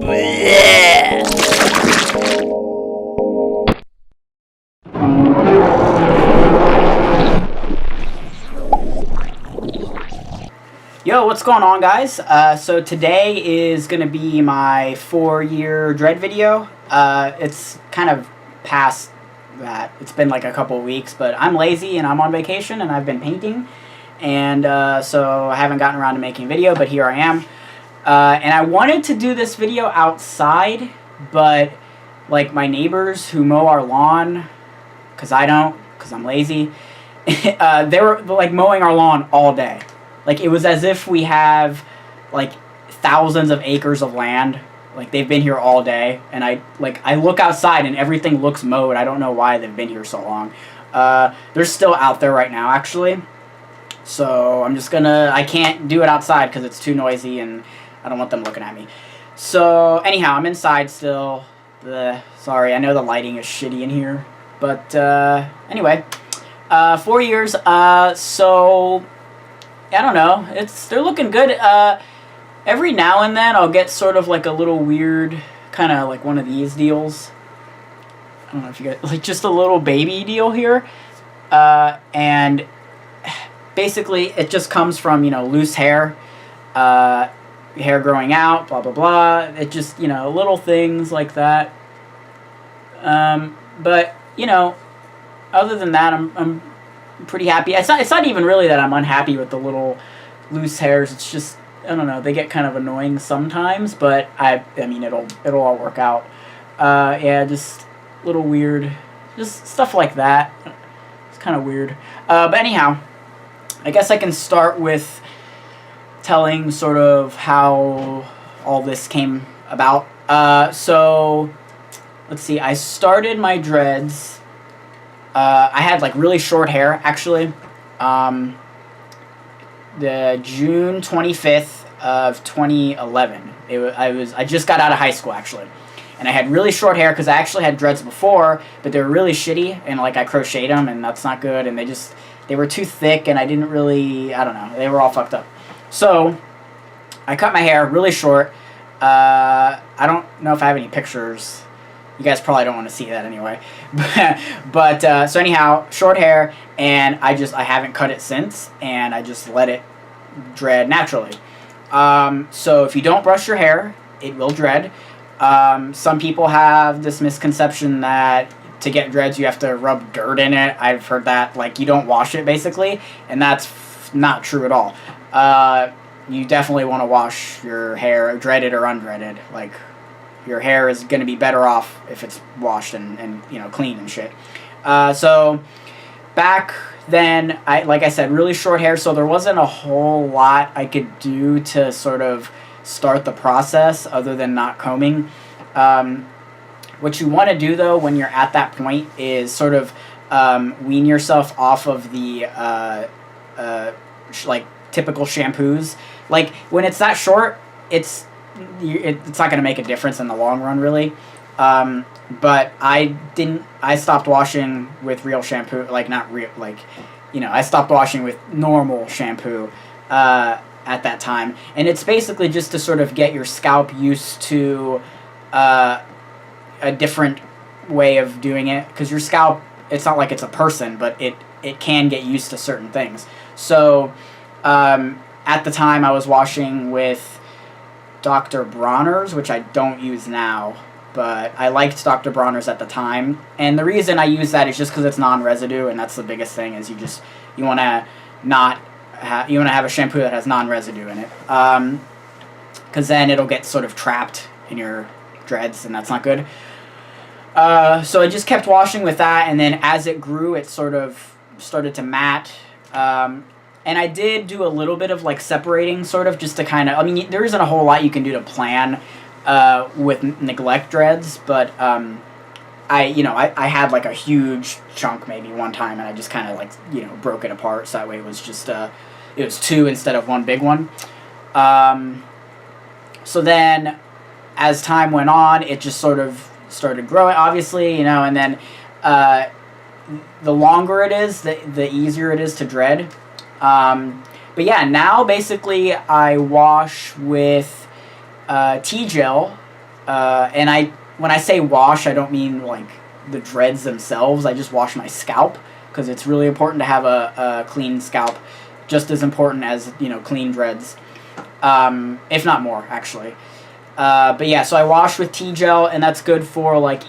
Yo, what's going on, guys? So today is going to be my 4-year dread video. It's kind of past that. It's been like a couple weeks, but I'm lazy and I'm on vacation and I've been painting. And so I haven't gotten around to making a video, but here I am. And I wanted to do this video outside, but like my neighbors who mow our lawn, because I don't, because I'm lazy, they were like mowing our lawn all day. Like, it was as if we have, like, thousands of acres of land. Like, they've been here all day. And I look outside and everything looks mowed. I don't know why they've been here so long. They're still out there right now, actually. So, I'm just gonna... I can't do it outside because it's too noisy and I don't want them looking at me. So, anyhow, I'm inside still. Sorry, I know the lighting is shitty in here. But, anyway. 4 years. So... I don't know. They're looking good. Every now and then I'll get sort of like a little weird, kind of like one of these deals. I don't know if you get like just a little baby deal here. And basically it just comes from, you know, loose hair, hair growing out, blah, blah, blah. It just, you know, little things like that. But, you know, other than that, I'm pretty happy. It's not even really that I'm unhappy with the little loose hairs. It's just, I don't know, they get kind of annoying sometimes, but I mean it'll all work out. Yeah, just a little weird, just stuff like that. It's kind of weird. But anyhow, I guess I can start with telling sort of how all this came about. So let's see, I started my dreads. I had like really short hair, actually. The June 25th of 2011. I just got out of high school, actually, and I had really short hair because I actually had dreads before, but they were really shitty, and like I crocheted them, and that's not good, and they were too thick, and I didn't really, I don't know, they were all fucked up. So I cut my hair really short. I don't know if I have any pictures. You guys probably don't want to see that anyway. But so anyhow, short hair, and I haven't cut it since, and I just let it dread naturally. So if you don't brush your hair, it will dread. Some people have this misconception that to get dreads you have to rub dirt in it. I've heard that, like, you don't wash it, basically, and that's not true at all. You definitely want to wash your hair, dreaded or undreaded, like... Your hair is going to be better off if it's washed and you know, clean and shit. So back then, like I said, really short hair, so there wasn't a whole lot I could do to sort of start the process other than not combing. What you want to do, though, when you're at that point is sort of wean yourself off of the like typical shampoos. Like, when it's that short, it's not going to make a difference in the long run, really. But I stopped washing with real shampoo, like, not real, like, you know, I stopped washing with normal shampoo at that time. And it's basically just to sort of get your scalp used to a different way of doing it. Because your scalp, it's not like it's a person, but it can get used to certain things. So at the time I was washing with Dr. Bronner's, which I don't use now, but I liked Dr. Bronner's at the time, and the reason I use that is just because it's non-residue, and that's the biggest thing, is you want to have a shampoo that has non-residue in it, because then it'll get sort of trapped in your dreads, and that's not good. So I just kept washing with that, and then as it grew, it sort of started to matte. And I did do a little bit of, like, separating, sort of, just to kind of... I mean, there isn't a whole lot you can do to plan with neglect dreads, but I had, like, a huge chunk maybe one time, and I just kind of, like, you know, broke it apart, so that way it was just... it was two instead of one big one. So then, as time went on, it just sort of started growing, obviously, you know, and then the longer it is, the easier it is to dread. But yeah, now basically I wash with T-gel And when I say wash, I don't mean like the dreads themselves. I just wash my scalp, because it's really important to have a clean scalp, just as important as, you know, clean dreads, if not more, actually. But yeah, so I wash with tea gel, and that's good for like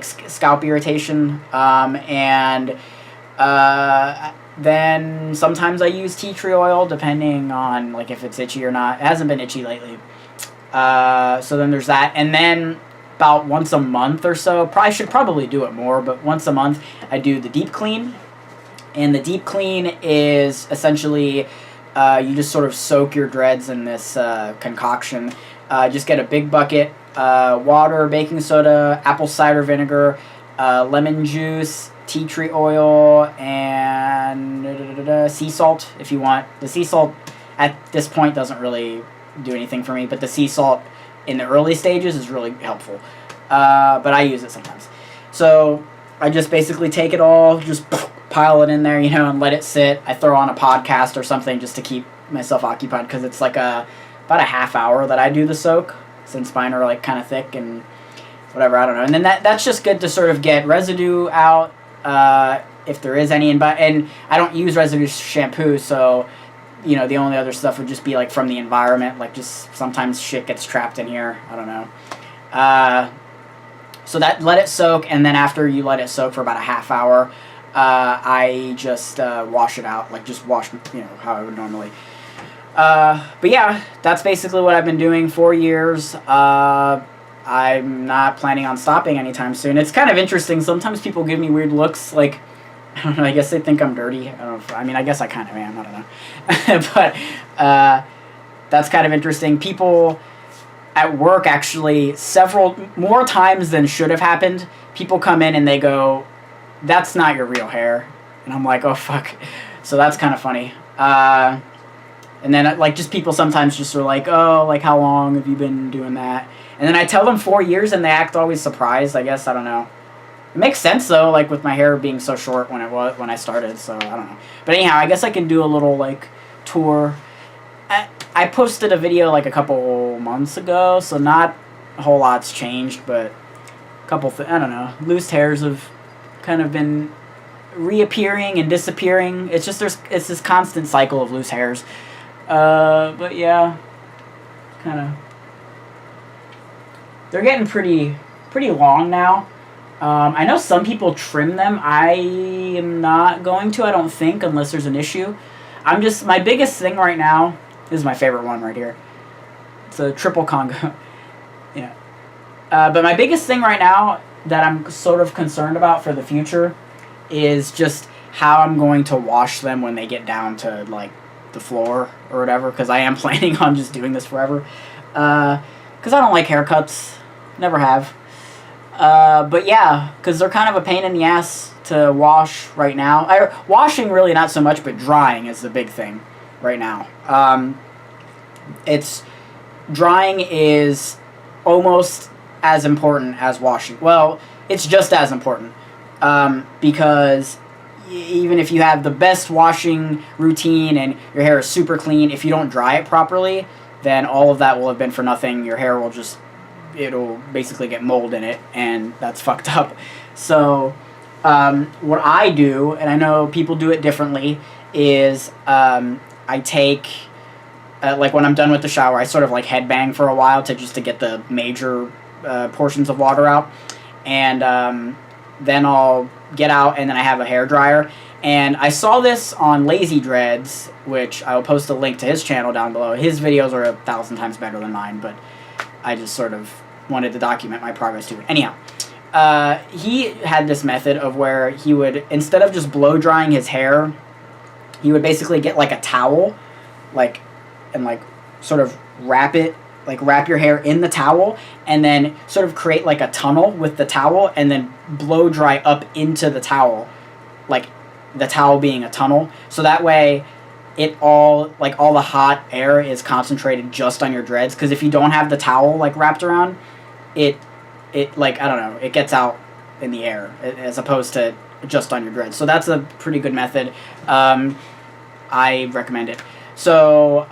scalp irritation. And then sometimes I use tea tree oil, depending on like if it's itchy or not. It hasn't been itchy lately. So then there's that, and then about once a month or so, should probably do it more, but once a month I do the deep clean. And the deep clean is essentially you just sort of soak your dreads in this concoction. Just get a big bucket, water, baking soda, apple cider vinegar, lemon juice, tea tree oil, and sea salt if you want. The sea salt at this point doesn't really do anything for me, but the sea salt in the early stages is really helpful. But I use it sometimes. So I just basically take it all, just pile it in there, you know, and let it sit. I throw on a podcast or something just to keep myself occupied, because it's like about a half hour that I do the soak, since mine are like kind of thick and whatever, I don't know. And then that's just good to sort of get residue out, if there is any. And I don't use residue shampoo, so, you know, the only other stuff would just be like from the environment, like just sometimes shit gets trapped in here, I don't know. So that, let it soak, and then after you let it soak for about a half hour, I just wash it out, like just wash, you know, how I would normally. But yeah, that's basically what I've been doing 4 years. I'm not planning on stopping anytime soon. It's kind of interesting. Sometimes people give me weird looks, like, I don't know, I guess they think I'm dirty. I guess I kind of am, I don't know. But that's kind of interesting. People at work, actually, several more times than should have happened, people come in and they go, "That's not your real hair." And I'm like, oh fuck. So that's kind of funny. And then like just people sometimes just are like, "Oh, like how long have you been doing that?" And then I tell them 4 years, and they act always surprised, I guess. I don't know. It makes sense though, like with my hair being so short when I started, so I don't know. But anyhow, I guess I can do a little like tour. I posted a video like a couple months ago, so not a whole lot's changed, but a couple I don't know, loose hairs have kind of been reappearing and disappearing. It's just it's this constant cycle of loose hairs. But yeah, kind of. They're getting pretty long now. I know some people trim them. I am not going to, I don't think, unless there's an issue. My biggest thing right now, this is my favorite one right here. It's a triple Congo. Yeah. But my biggest thing right now that I'm sort of concerned about for the future is just how I'm going to wash them when they get down to, like, the floor or whatever, because I am planning on just doing this forever. Because I don't like haircuts. Never have. But yeah, because they're kind of a pain in the ass to wash right now. Washing really not so much, but drying is the big thing right now. Drying is almost as important as washing. Well, it's just as important, because even if you have the best washing routine and your hair is super clean, if you don't dry it properly, then all of that will have been for nothing. Your hair will it'll basically get mold in it, and that's fucked up. So what I do, and I know people do it differently, is I take, like when I'm done with the shower, I sort of like headbang for a while to get the major portions of water out, and then I'll get out, and then I have a hair dryer. And I saw this on Lazy Dreads, which I will post a link to his channel down below. His videos are 1,000 times better than mine, but I just sort of wanted to document my progress too. Anyhow, he had this method of where he would, instead of just blow drying his hair, he would basically get like a towel, and sort of wrap your hair in the towel, and then sort of create like a tunnel with the towel, and then blow dry up into the towel, like the towel being a tunnel. So that way all the hot air is concentrated just on your dreads, because if you don't have the towel like wrapped around, it like, I don't know, it gets out in the air as opposed to just on your dreads. So that's a pretty good method. I recommend it. So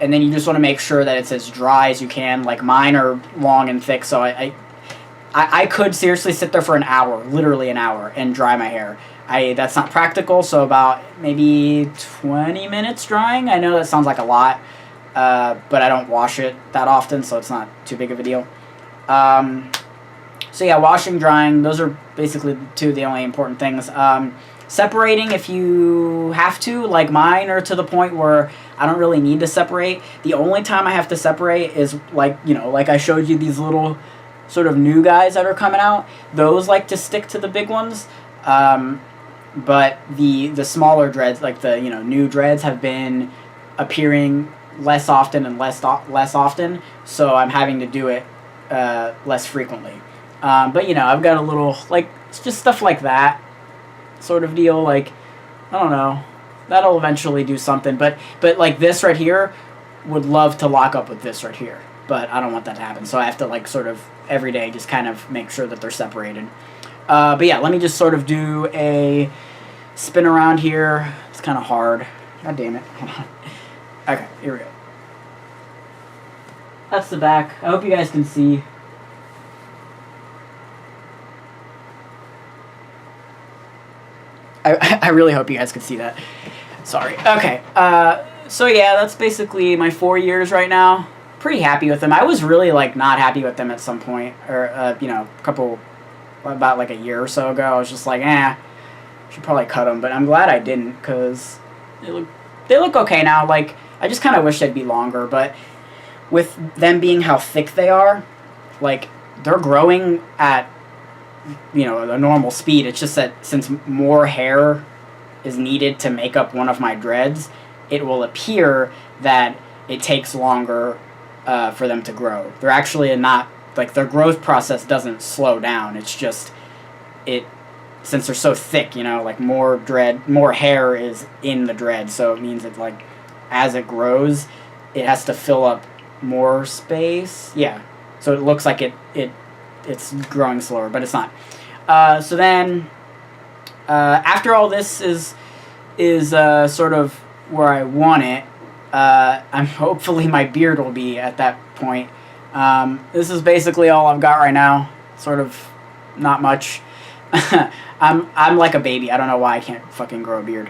and then you just want to make sure that it's as dry as you can. Like mine are long and thick, so I could seriously sit there for an hour, literally an hour, and dry my hair. That's not practical, so about maybe 20 minutes drying. I know that sounds like a lot, but I don't wash it that often, so it's not too big of a deal. So yeah, washing, drying, those are basically two of the only important things. Separating if you have to, like mine are to the point where I don't really need to separate. The only time I have to separate is like, you know, like I showed you these little sort of new guys that are coming out. Those like to stick to the big ones. But the smaller dreads, like the, you know, new dreads have been appearing less often and less often, so I'm having to do it less frequently. But, you know, I've got a little, like, it's just stuff like that sort of deal. Like, I don't know. That'll eventually do something. But like, this right here would love to lock up with this right here. But I don't want that to happen. So I have to, like, sort of every day just kind of make sure that they're separated. But, yeah, let me just sort of do a spin around here. It's kind of hard. God damn it. Hold on. Okay, here we go. That's the back. I hope you guys can see. I really hope you guys can see that. Sorry. Okay. So yeah, that's basically my 4 years right now. Pretty happy with them. I was really like not happy with them at some point, or you know, about like a year or so ago. I was just like, should probably cut them. But I'm glad I didn't, because they look okay now. Like, I just kind of wish they'd be longer, but with them being how thick they are, like, they're growing at, you know, a normal speed. It's just that since more hair is needed to make up one of my dreads, it will appear that it takes longer for them to grow. They're actually not, like, their growth process doesn't slow down. It's just, since they're so thick, you know, like, more hair is in the dread, so it means that, like, as it grows, it has to fill up more space. Yeah, so it looks like it's growing slower, but it's not. So then, after all this is sort of where I want it, hopefully my beard will be at that point. This is basically all I've got right now. Sort of not much. I'm like a baby. I don't know why I can't fucking grow a beard.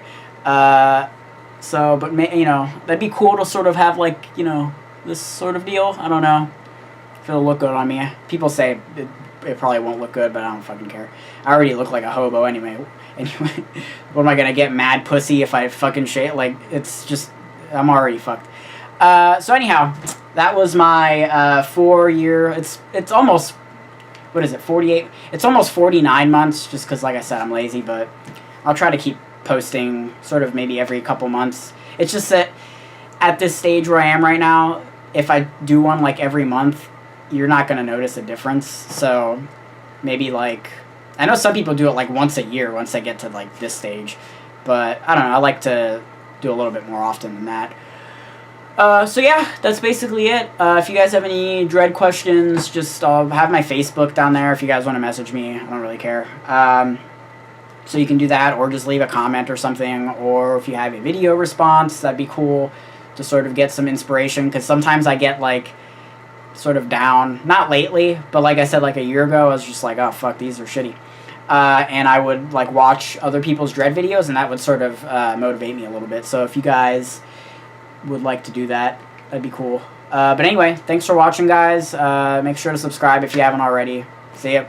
So, but you know, that'd be cool to sort of have, like, you know, this sort of deal. I don't know if it'll look good on me. People say it probably won't look good, but I don't fucking care. I already look like a hobo anyway. What am I gonna get, mad pussy, if I fucking shave? Like, it's just, I'm already fucked. So anyhow, that was my 4 year. It's almost, what is it, 48? It's almost 49 months, just because, like I said, I'm lazy, but I'll try to keep posting sort of maybe every couple months. It's just that at this stage where I am right now, if I do one like every month, you're not going to notice a difference. So maybe, like, I know some people do it like once a year once they get to like this stage, but I don't know, I like to do a little bit more often than that. So yeah, that's basically it. If you guys have any dread questions, just have my Facebook down there if you guys want to message me. I don't really care. So you can do that, or just leave a comment or something, or if you have a video response, that'd be cool to sort of get some inspiration, because sometimes I get, like, sort of down. Not lately, but like I said, like a year ago, I was just like, oh, fuck, these are shitty. And I would, like, watch other people's dread videos, and that would sort of motivate me a little bit. So if you guys would like to do that, that'd be cool. But anyway, thanks for watching, guys. Make sure to subscribe if you haven't already. See ya.